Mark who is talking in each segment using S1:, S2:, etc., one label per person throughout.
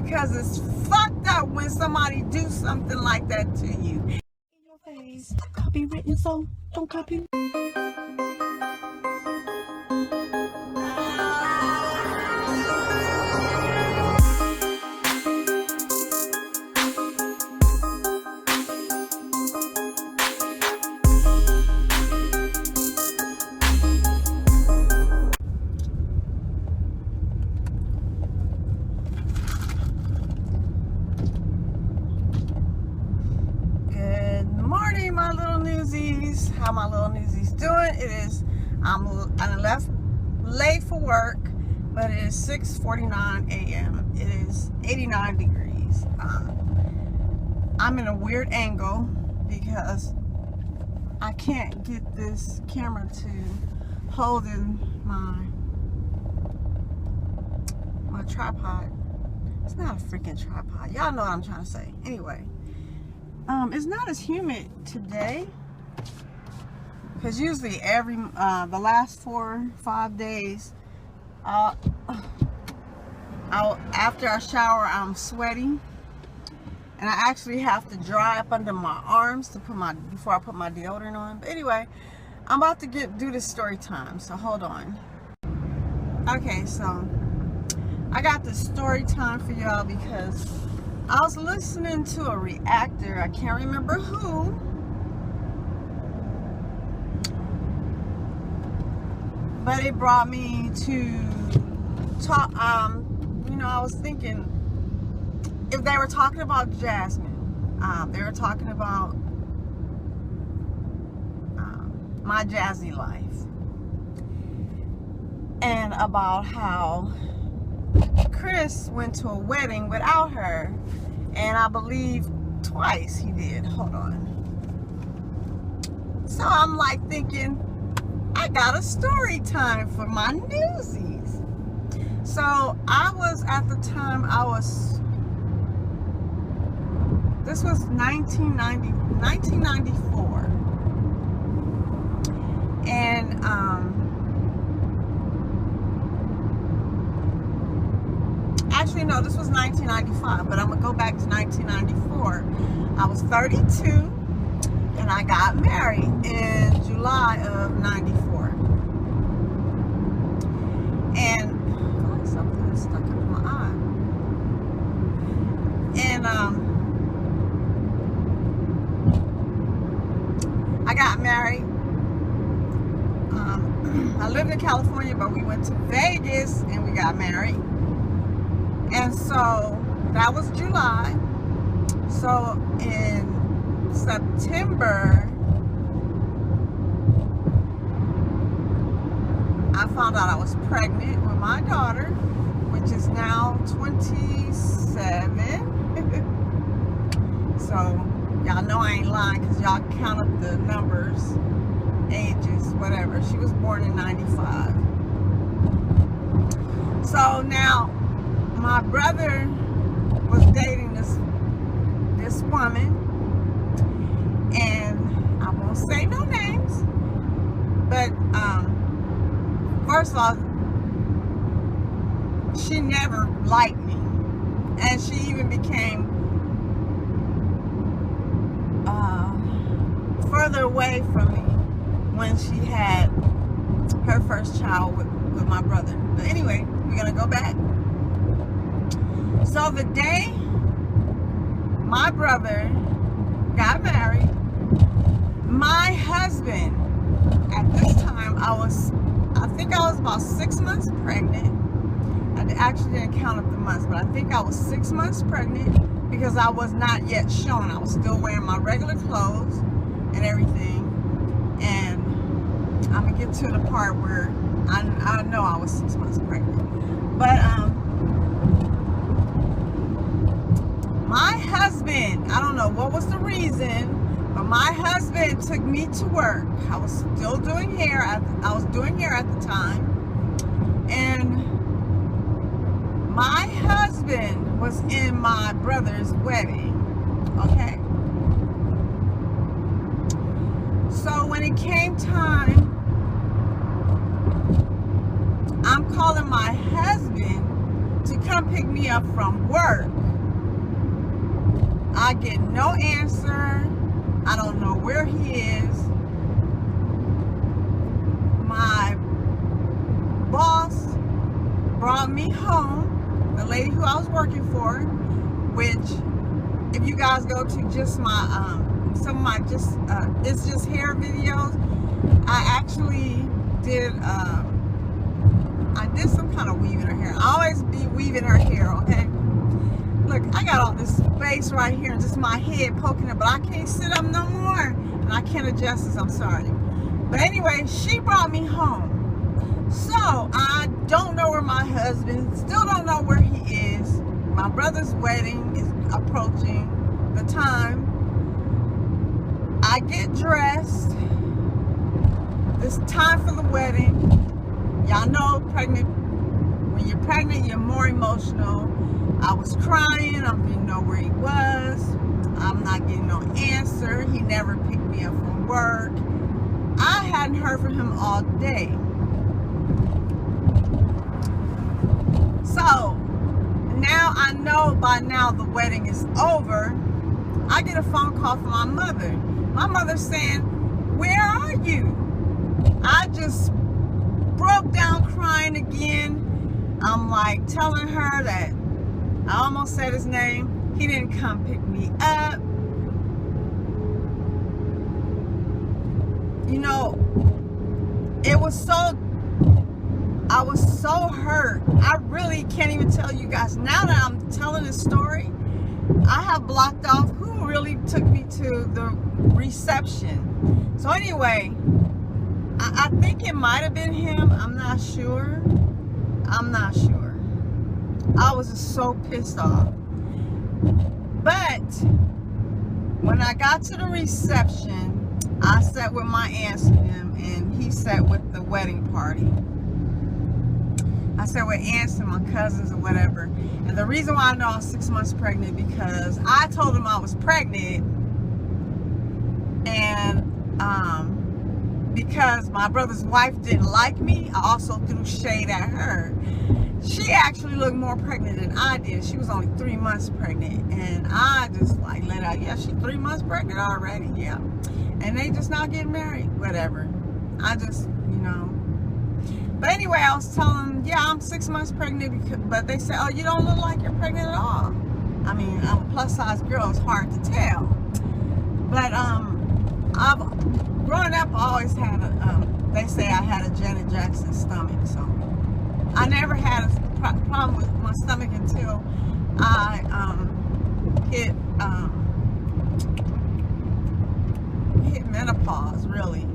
S1: because it's fucked up when somebody do something like that to you. In your face, copywritten, so don't copy. My little newsies, how my little newsies doing? I left late for work, but it is 6:49 a.m. It is 89 degrees. I'm in a weird angle because I can't get this camera to hold in my tripod. It's not a freaking tripod. Y'all know what I'm trying to say. Anyway. It's not as humid today because usually the last 4 or 5 days after I shower I'm sweaty, and I actually have to dry up under my arms to before I put my deodorant on. But anyway, I'm about to do this story time, so hold on. Okay, so I got this story time for y'all because I was listening to a reactor, I can't remember who, but it brought me to talk, I was thinking, if they were talking about Jasmine, they were talking about my Jazzy life, and about how Chris went to a wedding without her, and I believe twice he did. Hold on. So I'm like thinking, I got a story time for my newsies. So I was, at the time, this was 1994. And actually, no, this was 1995, but I'm going to go back to 1994. I was 32, and I got married in July of 94. And something is stuck in my eye. And I got married. I lived in California, but we went to Vegas, and we got married. And so that was July. So in September, I found out I was pregnant with my daughter, which is now 27. So y'all know I ain't lying because y'all count up the numbers, ages, whatever. She was born in 95. So now, my brother was dating this woman, and I won't say no names, but first of all, she never liked me, and she even became further away from me when she had her first child with my brother. But anyway, we're gonna go back. So the day my brother got married, my husband, at this time, I think I was about 6 months pregnant. I actually didn't count up the months, but I think I was 6 months pregnant because I was not yet showing. I was still wearing my regular clothes and everything. And I'm gonna get to the part where I know I was 6 months pregnant. But my husband, I don't know what was the reason, but my husband took me to work. I was still doing hair. I was doing hair at the time. And my husband was in my brother's wedding. Okay? So when it came time, I'm calling my husband to come pick me up from work. I get no answer. I don't know where he is. My boss brought me home, the lady who I was working for, which if you guys go to just my some of my it's just hair videos, I actually did I did some kind of weaving her hair. I always be weaving her hair, okay? Look, I got all this space right here and just my head poking it, but I can't sit up no more. And I can't adjust this, I'm sorry. But anyway, she brought me home. So, I don't know where my husband, still don't know where he is. My brother's wedding is approaching the time. I get dressed. It's time for the wedding. Y'all know when you're pregnant, you're more emotional. I was crying. I didn't know where he was. I'm not getting no answer. He never picked me up from work. I hadn't heard from him all day. So now I know by now the wedding is over. I get a phone call from my mother. My mother's saying, "Where are you?" I just broke down crying again. I'm like telling her that I almost said his name. He didn't come pick me up. You know, I was so hurt. I really can't even tell you guys. Now that I'm telling this story, I have blocked off who really took me to the reception. So anyway, I think it might have been him. I'm not sure. I was just so pissed off. But when I got to the reception, I sat with my aunts and him, and he sat with the wedding party. I sat with aunts and my cousins or whatever. And the reason why I know I was 6 months pregnant, because I told him I was pregnant, and because my brother's wife didn't like me, I also threw shade at her. She actually looked more pregnant than I did. She was only 3 months pregnant. And I just like let out, yeah, she's 3 months pregnant already, yeah. And they just not getting married, whatever. I just, you know. But anyway, I was telling them, yeah, I'm 6 months pregnant, but they said, oh, you don't look like you're pregnant at all. I mean, I'm a plus size girl, it's hard to tell. But growing up, I always had they say I had a Janet Jackson stomach, so I never had a problem with my stomach until I hit menopause, really.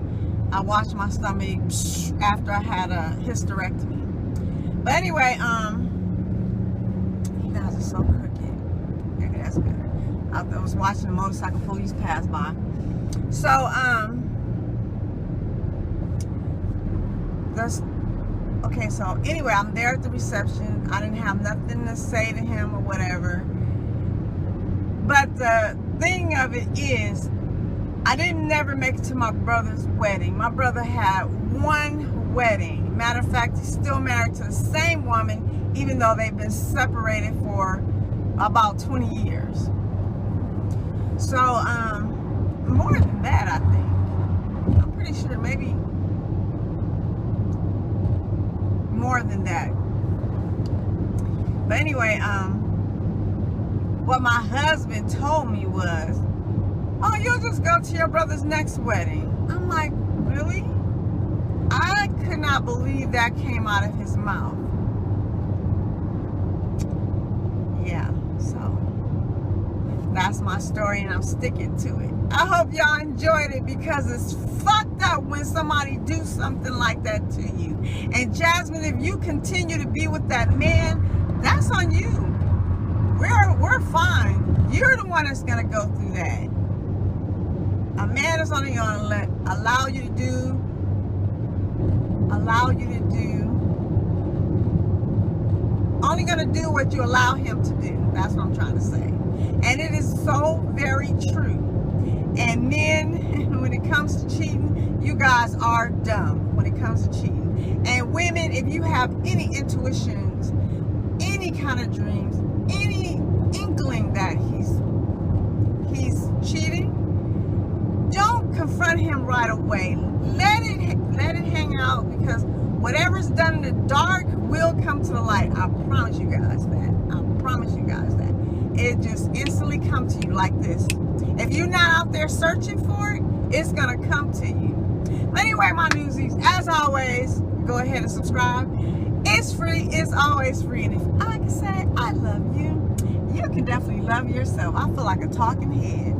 S1: I watched my stomach after I had a hysterectomy. But anyway, you guys are so crooked. Okay, that's better. I was watching the motorcycle police pass by. So, okay, so anyway, I'm there at the reception. I didn't have nothing to say to him or whatever. But the thing of it is, I didn't never make it to my brother's wedding. My brother had one wedding. Matter of fact, he's still married to the same woman, even though they've been separated for about 20 years. So, more than that, I think. I'm pretty sure maybe more than that. But anyway, what my husband told me was, oh, you'll just go to your brother's next wedding. I'm like, really? I could not believe that came out of his mouth. Yeah, so that's my story, and I'm sticking to it. I hope y'all enjoyed it, because it's fucked up when somebody do something like that to you. And Jasmine, if you continue to be with that man, that's on you. We're fine. You're the one that's gonna go through that. A man is only gonna allow you to do only gonna do what you allow him to do. That's what I'm trying to say. And it is so very true. And men, when it comes to cheating, you guys are dumb when it comes to cheating. And women, if you have any intuitions, any kind of dreams, any inkling that he's cheating, don't confront him right away. Let it hang out, because whatever's done in the dark will come to the light. I promise you guys that. I promise you guys that. It just instantly come to you like this. If you're not out there searching for it, it's gonna come to you. But anyway, my newsies, as always, go ahead and subscribe. It's free. It's always free. And if I can say I love you, you can definitely love yourself. I feel like a talking head.